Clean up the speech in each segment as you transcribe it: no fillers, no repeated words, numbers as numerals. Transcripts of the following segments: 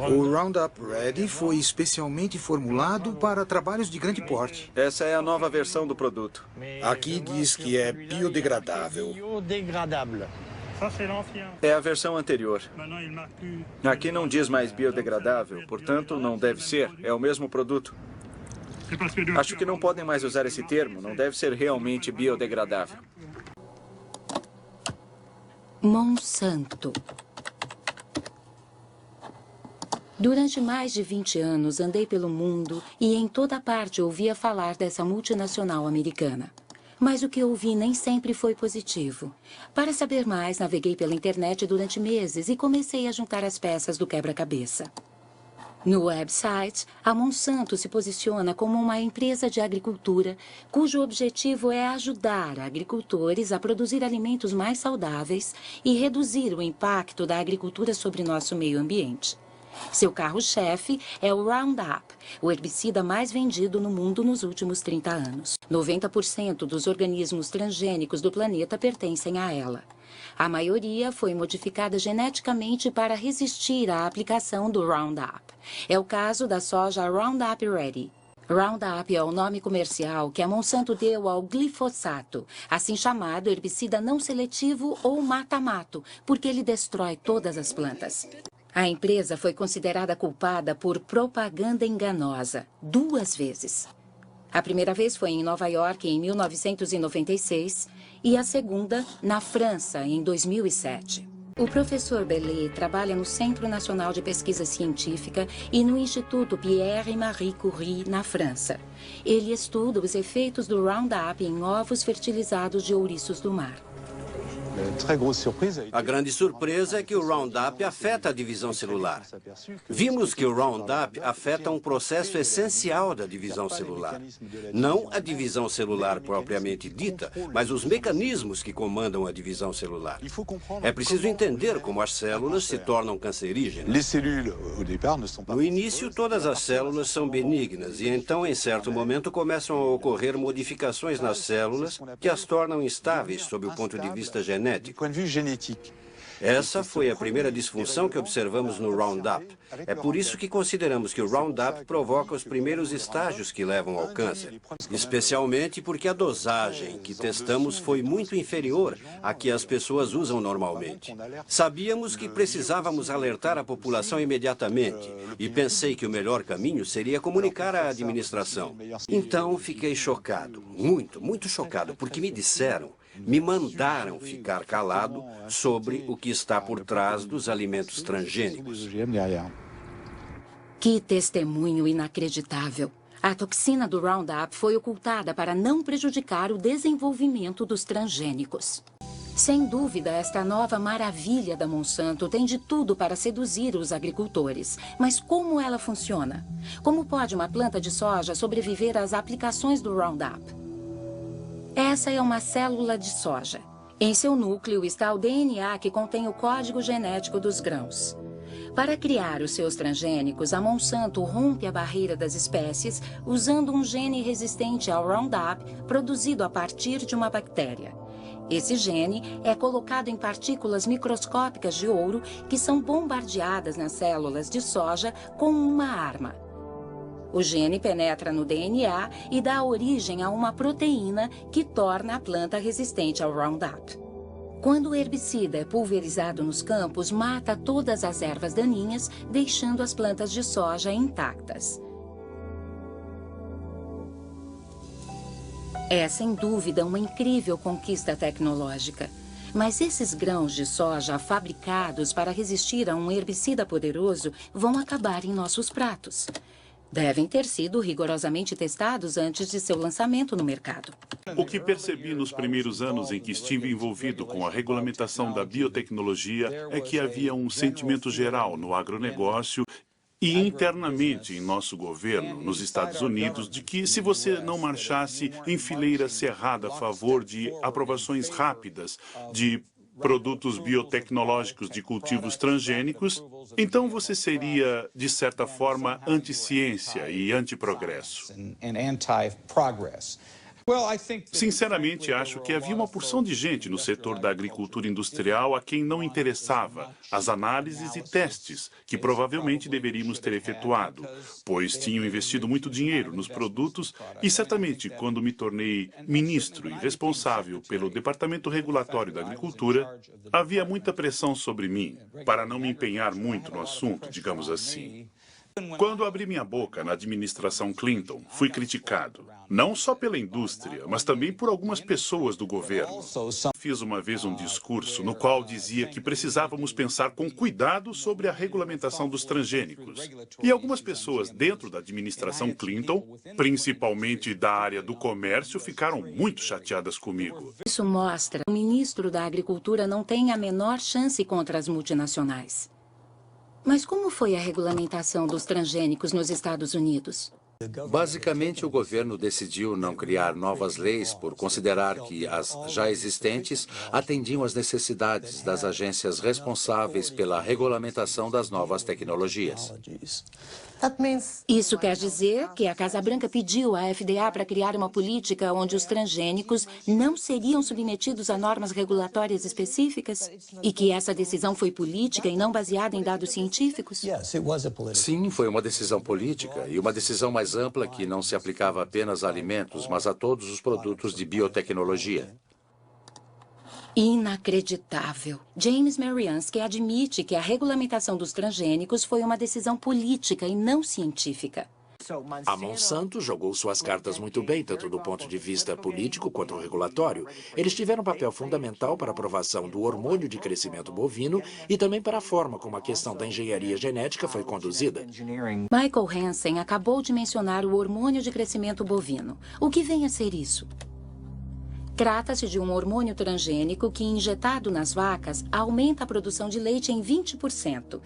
O Roundup Ready foi especialmente formulado para trabalhos de grande porte. Essa é a nova versão do produto. Aqui diz que é biodegradável. É a versão anterior. Aqui não diz mais biodegradável, portanto não deve ser. É o mesmo produto. Acho que não podem mais usar esse termo. Não deve ser realmente biodegradável. Monsanto. Durante mais de 20 anos, andei pelo mundo e em toda parte ouvia falar dessa multinacional americana. Mas o que ouvi nem sempre foi positivo. Para saber mais, naveguei pela internet durante meses e comecei a juntar as peças do quebra-cabeça. No website, a Monsanto se posiciona como uma empresa de agricultura cujo objetivo é ajudar agricultores a produzir alimentos mais saudáveis e reduzir o impacto da agricultura sobre nosso meio ambiente. Seu carro-chefe é o Roundup, o herbicida mais vendido no mundo nos últimos 30 anos. 90% dos organismos transgênicos do planeta pertencem a ela. A maioria foi modificada geneticamente para resistir à aplicação do Roundup. É o caso da soja Roundup Ready. Roundup é o nome comercial que a Monsanto deu ao glifosato, assim chamado herbicida não seletivo ou mata-mato, porque ele destrói todas as plantas. A empresa foi considerada culpada por propaganda enganosa 2 vezes. A primeira vez foi em Nova York, em 1996, e a segunda, na França, em 2007. O professor Bellet trabalha no Centro Nacional de Pesquisa Científica e no Instituto Pierre e Marie Curie, na França. Ele estuda os efeitos do Roundup em ovos fertilizados de ouriços do mar. A grande surpresa é que o Roundup afeta a divisão celular. Vimos que o Roundup afeta um processo essencial da divisão celular. Não a divisão celular propriamente dita, mas os mecanismos que comandam a divisão celular. É preciso entender como as células se tornam cancerígenas. No início, todas as células são benignas e então, em certo momento, começam a ocorrer modificações nas células que as tornam instáveis sob o ponto de vista genético. Essa foi a primeira disfunção que observamos no Roundup. É por isso que consideramos que o Roundup provoca os primeiros estágios que levam ao câncer. Especialmente porque a dosagem que testamos foi muito inferior à que as pessoas usam normalmente. Sabíamos que precisávamos alertar a população imediatamente e pensei que o melhor caminho seria comunicar à administração. Então fiquei chocado, muito chocado, porque me mandaram ficar calado sobre o que está por trás dos alimentos transgênicos. Que testemunho inacreditável! A toxina do Roundup foi ocultada para não prejudicar o desenvolvimento dos transgênicos. Sem dúvida, esta nova maravilha da Monsanto tem de tudo para seduzir os agricultores. Mas como ela funciona? Como pode uma planta de soja sobreviver às aplicações do Roundup? Essa é uma célula de soja. Em seu núcleo está o DNA que contém o código genético dos grãos. Para criar os seus transgênicos, a Monsanto rompe a barreira das espécies usando um gene resistente ao Roundup produzido a partir de uma bactéria. Esse gene é colocado em partículas microscópicas de ouro que são bombardeadas nas células de soja com uma arma. O gene penetra no DNA e dá origem a uma proteína que torna a planta resistente ao Roundup. Quando o herbicida é pulverizado nos campos, mata todas as ervas daninhas, deixando as plantas de soja intactas. É, sem dúvida, uma incrível conquista tecnológica. Mas esses grãos de soja fabricados para resistir a um herbicida poderoso vão acabar em nossos pratos. Devem ter sido rigorosamente testados antes de seu lançamento no mercado. O que percebi nos primeiros anos em que estive envolvido com a regulamentação da biotecnologia é que havia um sentimento geral no agronegócio e internamente em nosso governo, nos Estados Unidos, de que se você não marchasse em fileira cerrada a favor de aprovações rápidas de produtos biotecnológicos de cultivos transgênicos, então você seria, de certa forma, anti-ciência e anti-progresso. Sinceramente, acho que havia uma porção de gente no setor da agricultura industrial a quem não interessava as análises e testes que provavelmente deveríamos ter efetuado, pois tinham investido muito dinheiro nos produtos e certamente quando me tornei ministro e responsável pelo Departamento Regulatório da Agricultura, havia muita pressão sobre mim para não me empenhar muito no assunto, digamos assim. Quando abri minha boca na administração Clinton, fui criticado, não só pela indústria, mas também por algumas pessoas do governo. Fiz uma vez um discurso no qual dizia que precisávamos pensar com cuidado sobre a regulamentação dos transgênicos. E algumas pessoas dentro da administração Clinton, principalmente da área do comércio, ficaram muito chateadas comigo. Isso mostra que o ministro da Agricultura não tem a menor chance contra as multinacionais. Mas como foi a regulamentação dos transgênicos nos Estados Unidos? Basicamente, o governo decidiu não criar novas leis por considerar que as já existentes atendiam às necessidades das agências responsáveis pela regulamentação das novas tecnologias. Isso quer dizer que a Casa Branca pediu à FDA para criar uma política onde os transgênicos não seriam submetidos a normas regulatórias específicas? E que essa decisão foi política e não baseada em dados científicos? Sim, foi uma decisão política e uma decisão mais ampla que não se aplicava apenas a alimentos, mas a todos os produtos de biotecnologia. Inacreditável. James Mariansky admite que a regulamentação dos transgênicos foi uma decisão política e não científica. A Monsanto jogou suas cartas muito bem, tanto do ponto de vista político quanto regulatório. Eles tiveram um papel fundamental para a aprovação do hormônio de crescimento bovino e também para a forma como a questão da engenharia genética foi conduzida. Michael Hansen acabou de mencionar o hormônio de crescimento bovino. O que vem a ser isso? Trata-se de um hormônio transgênico que, injetado nas vacas, aumenta a produção de leite em 20%.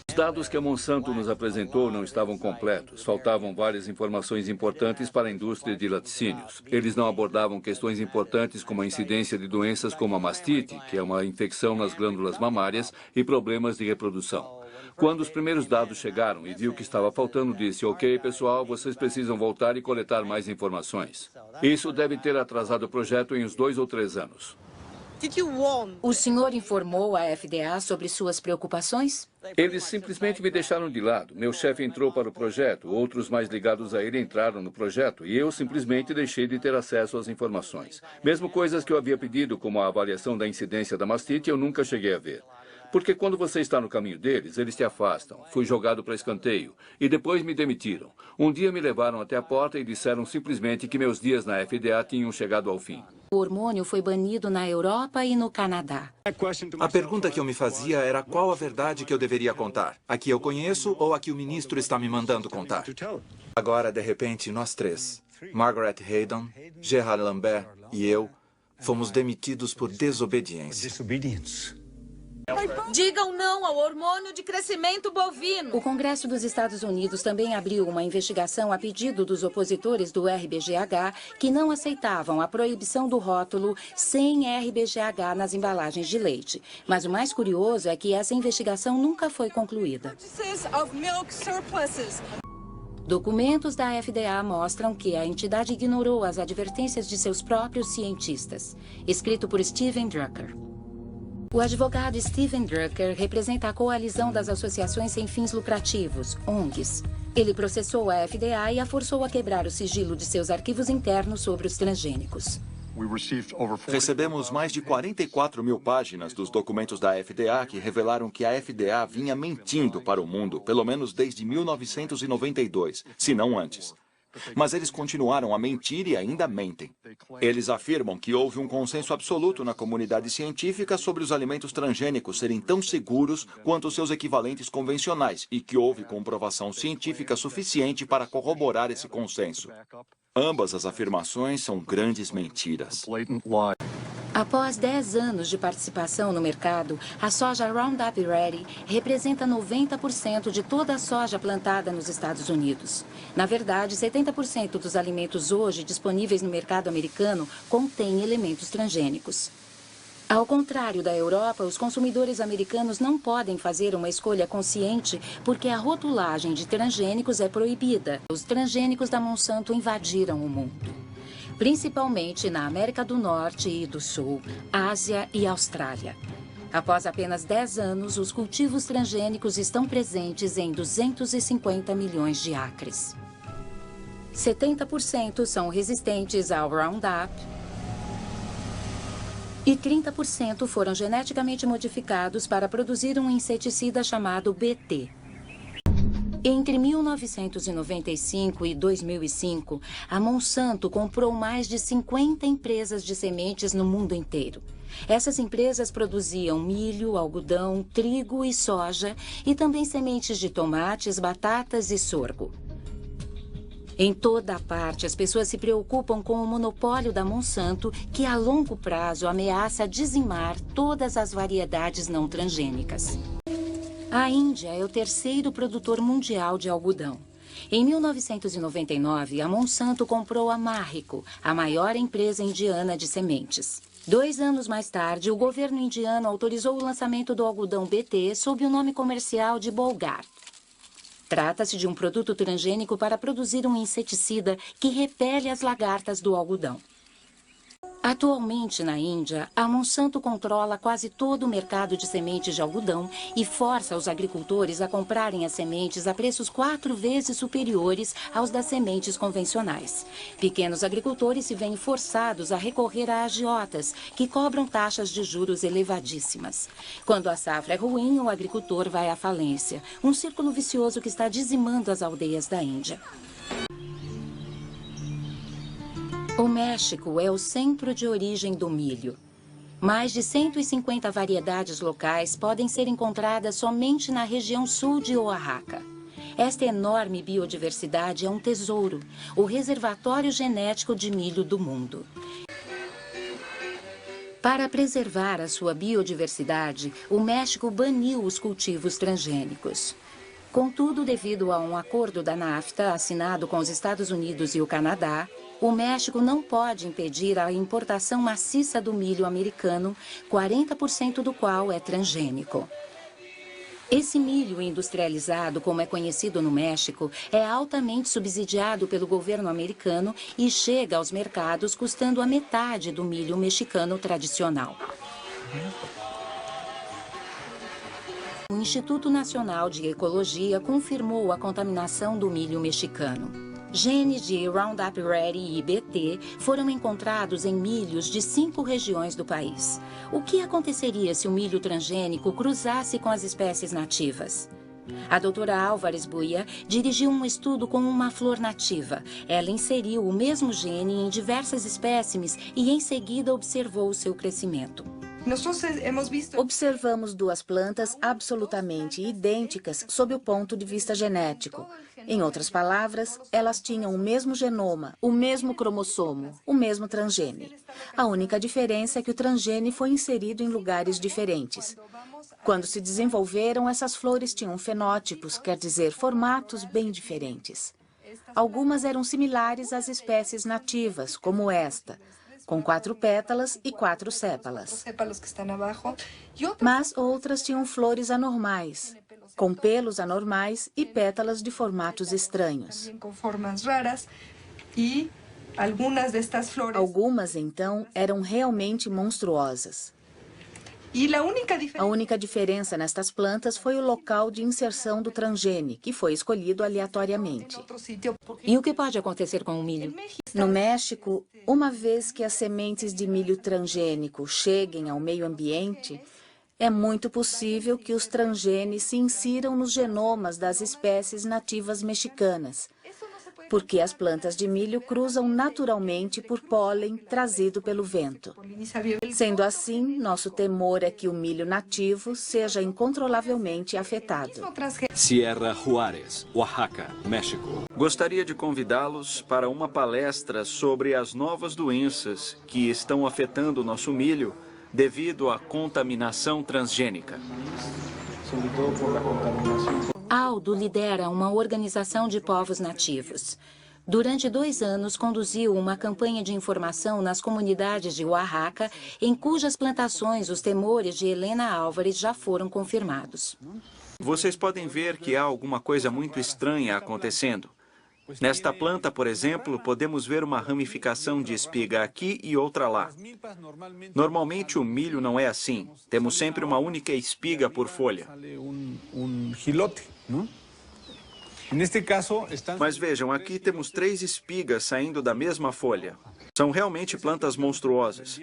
Os dados que a Monsanto nos apresentou não estavam completos. Faltavam várias informações importantes para a indústria de laticínios. Eles não abordavam questões importantes como a incidência de doenças como a mastite, que é uma infecção nas glândulas mamárias, e problemas de reprodução. Quando os primeiros dados chegaram e viu que estava faltando, disse: "Ok, pessoal, vocês precisam voltar e coletar mais informações." Isso deve ter atrasado o projeto em uns 2 ou 3 anos. O senhor informou a FDA sobre suas preocupações? Eles simplesmente me deixaram de lado. Meu chefe entrou para o projeto, outros mais ligados a ele entraram no projeto e eu simplesmente deixei de ter acesso às informações. Mesmo coisas que eu havia pedido, como a avaliação da incidência da mastite, eu nunca cheguei a ver. Porque quando você está no caminho deles, eles te afastam. Fui jogado para escanteio e depois me demitiram. Um dia me levaram até a porta e disseram simplesmente que meus dias na FDA tinham chegado ao fim. O hormônio foi banido na Europa e no Canadá. A pergunta que eu me fazia era qual a verdade que eu deveria contar. A que eu conheço ou a que o ministro está me mandando contar? Agora, de repente, nós três, Margaret Hayden, Gerard Lambert e eu, fomos demitidos por desobediência. Digam não ao hormônio de crescimento bovino. O Congresso dos Estados Unidos também abriu uma investigação a pedido dos opositores do RBGH que não aceitavam a proibição do rótulo sem RBGH nas embalagens de leite. Mas o mais curioso é que essa investigação nunca foi concluída. Documentos da FDA mostram que a entidade ignorou as advertências de seus próprios cientistas. Escrito por Steven Drucker. O advogado Steven Drucker representa a coalizão das associações sem fins lucrativos, ONGs. Ele processou a FDA e a forçou a quebrar o sigilo de seus arquivos internos sobre os transgênicos. Recebemos mais de 44 mil páginas dos documentos da FDA que revelaram que a FDA vinha mentindo para o mundo, pelo menos desde 1992, se não antes. Mas eles continuaram a mentir e ainda mentem. Eles afirmam que houve um consenso absoluto na comunidade científica sobre os alimentos transgênicos serem tão seguros quanto seus equivalentes convencionais e que houve comprovação científica suficiente para corroborar esse consenso. Ambas as afirmações são grandes mentiras. Após 10 anos de participação no mercado, a soja Roundup Ready representa 90% de toda a soja plantada nos Estados Unidos. Na verdade, 70% dos alimentos hoje disponíveis no mercado americano contêm elementos transgênicos. Ao contrário da Europa, os consumidores americanos não podem fazer uma escolha consciente porque a rotulagem de transgênicos é proibida. Os transgênicos da Monsanto invadiram o mundo, principalmente na América do Norte e do Sul, Ásia e Austrália. Após apenas 10 anos, os cultivos transgênicos estão presentes em 250 milhões de acres. 70% são resistentes ao Roundup e 30% foram geneticamente modificados para produzir um inseticida chamado BT. Entre 1995 e 2005, a Monsanto comprou mais de 50 empresas de sementes no mundo inteiro. Essas empresas produziam milho, algodão, trigo e soja e também sementes de tomates, batatas e sorgo. Em toda a parte, as pessoas se preocupam com o monopólio da Monsanto, que a longo prazo ameaça dizimar todas as variedades não transgênicas. A Índia é o terceiro produtor mundial de algodão. Em 1999, a Monsanto comprou a Marico, a maior empresa indiana de sementes. 2 anos mais tarde, o governo indiano autorizou o lançamento do algodão BT sob o nome comercial de Bolgar. Trata-se de um produto transgênico para produzir um inseticida que repele as lagartas do algodão. Atualmente, na Índia, a Monsanto controla quase todo o mercado de sementes de algodão e força os agricultores a comprarem as sementes a preços 4 vezes superiores aos das sementes convencionais. Pequenos agricultores se veem forçados a recorrer a agiotas, que cobram taxas de juros elevadíssimas. Quando a safra é ruim, o agricultor vai à falência, um círculo vicioso que está dizimando as aldeias da Índia. O México é o centro de origem do milho. Mais de 150 variedades locais podem ser encontradas somente na região sul de Oaxaca. Esta enorme biodiversidade é um tesouro, o reservatório genético de milho do mundo. Para preservar a sua biodiversidade, o México baniu os cultivos transgênicos. Contudo, devido a um acordo da NAFTA assinado com os Estados Unidos e o Canadá, o México não pode impedir a importação maciça do milho americano, 40% do qual é transgênico. Esse milho industrializado, como é conhecido no México, é altamente subsidiado pelo governo americano e chega aos mercados custando a metade do milho mexicano tradicional. O Instituto Nacional de Ecologia confirmou a contaminação do milho mexicano. Genes de Roundup Ready e BT foram encontrados em milhos de 5 regiões do país. O que aconteceria se o milho transgênico cruzasse com as espécies nativas? A doutora Álvares Buia dirigiu um estudo com uma flor nativa. Ela inseriu o mesmo gene em diversas espécimes e em seguida observou o seu crescimento. Observamos 2 plantas absolutamente idênticas sob o ponto de vista genético. Em outras palavras, elas tinham o mesmo genoma, o mesmo cromossomo, o mesmo transgene. A única diferença é que o transgene foi inserido em lugares diferentes. Quando se desenvolveram, essas flores tinham fenótipos, quer dizer, formatos bem diferentes. Algumas eram similares às espécies nativas, como esta, com 4 pétalas e 4 sépalas. Mas outras tinham flores anormais, com pelos anormais e pétalas de formatos estranhos. Algumas, então, eram realmente monstruosas. A única diferença nestas plantas foi o local de inserção do transgene, que foi escolhido aleatoriamente. E o que pode acontecer com o milho? No México, uma vez que as sementes de milho transgênico cheguem ao meio ambiente, é muito possível que os transgenes se insiram nos genomas das espécies nativas mexicanas, porque as plantas de milho cruzam naturalmente por pólen trazido pelo vento. Sendo assim, nosso temor é que o milho nativo seja incontrolavelmente afetado. Sierra Juárez, Oaxaca, México. Gostaria de convidá-los para uma palestra sobre as novas doenças que estão afetando o nosso milho devido à contaminação transgênica. Aldo lidera uma organização de povos nativos. Durante 2 anos, conduziu uma campanha de informação nas comunidades de Oaxaca, em cujas plantações os temores de Helena Álvares já foram confirmados. Vocês podem ver que há alguma coisa muito estranha acontecendo. Nesta planta, por exemplo, podemos ver uma ramificação de espiga aqui e outra lá. Normalmente o milho não é assim. Temos sempre uma única espiga por folha. Mas vejam, aqui temos 3 espigas saindo da mesma folha. São realmente plantas monstruosas.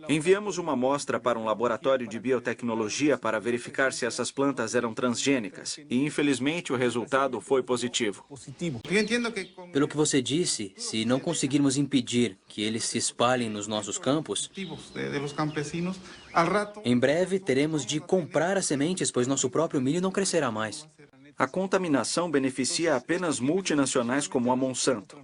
Enviamos uma amostra para um laboratório de biotecnologia para verificar se essas plantas eram transgênicas. E, infelizmente, o resultado foi positivo. Pelo que você disse, se não conseguirmos impedir que eles se espalhem nos nossos campos, em breve teremos de comprar as sementes, pois nosso próprio milho não crescerá mais. A contaminação beneficia apenas multinacionais como a Monsanto.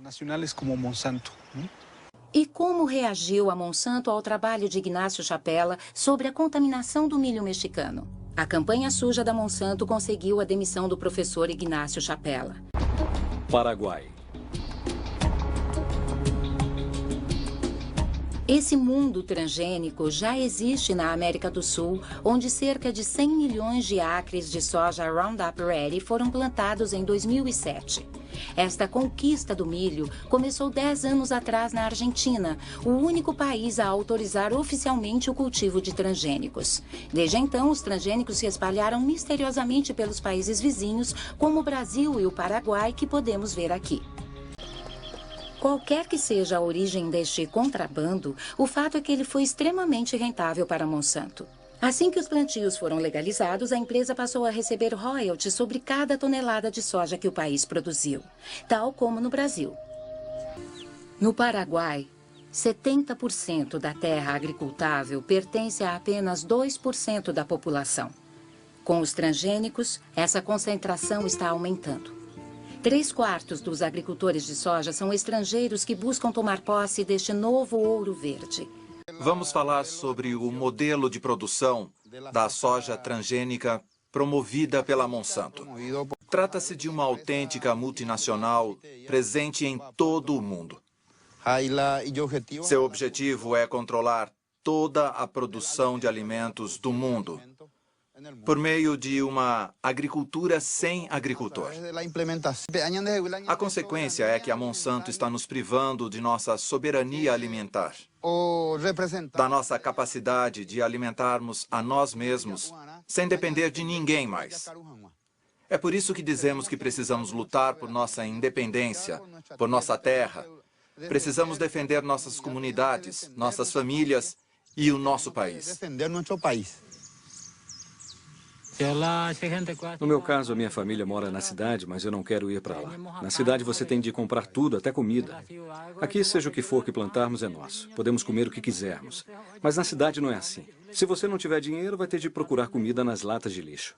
E como reagiu a Monsanto ao trabalho de Ignacio Chapela sobre a contaminação do milho mexicano? A campanha suja da Monsanto conseguiu a demissão do professor Ignacio Chapela. Paraguai. Esse mundo transgênico já existe na América do Sul, onde cerca de 100 milhões de acres de soja Roundup Ready foram plantados em 2007. Esta conquista do milho começou 10 anos atrás na Argentina, o único país a autorizar oficialmente o cultivo de transgênicos. Desde então, os transgênicos se espalharam misteriosamente pelos países vizinhos, como o Brasil e o Paraguai, que podemos ver aqui. Qualquer que seja a origem deste contrabando, o fato é que ele foi extremamente rentável para a Monsanto. Assim que os plantios foram legalizados, a empresa passou a receber royalties sobre cada tonelada de soja que o país produziu, tal como no Brasil. No Paraguai, 70% da terra agricultável pertence a apenas 2% da população. Com os transgênicos, essa concentração está aumentando. 3/4 dos agricultores de soja são estrangeiros que buscam tomar posse deste novo ouro verde. Vamos falar sobre o modelo de produção da soja transgênica promovida pela Monsanto. Trata-se de uma autêntica multinacional presente em todo o mundo. Seu objetivo é controlar toda a produção de alimentos do mundo por meio de uma agricultura sem agricultor. A consequência é que a Monsanto está nos privando de nossa soberania alimentar, da nossa capacidade de alimentarmos a nós mesmos sem depender de ninguém mais. É por isso que dizemos que precisamos lutar por nossa independência, por nossa terra. Precisamos defender nossas comunidades, nossas famílias e o nosso país. No meu caso, a minha família mora na cidade, mas eu não quero ir para lá. Na cidade você tem de comprar tudo, até comida. Aqui, seja o que for que plantarmos, é nosso. Podemos comer o que quisermos. Mas na cidade não é assim. Se você não tiver dinheiro, vai ter de procurar comida nas latas de lixo.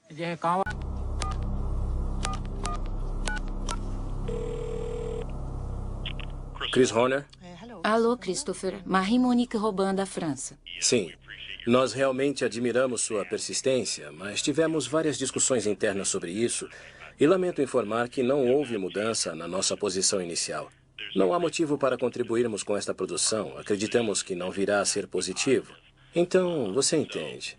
Chris Horner? Alô, Christopher. Marie-Monique Robin, da França. Sim. Nós realmente admiramos sua persistência, mas tivemos várias discussões internas sobre isso e lamento informar que não houve mudança na nossa posição inicial. Não há motivo para contribuirmos com esta produção. Acreditamos que não virá a ser positivo. Então, você entende.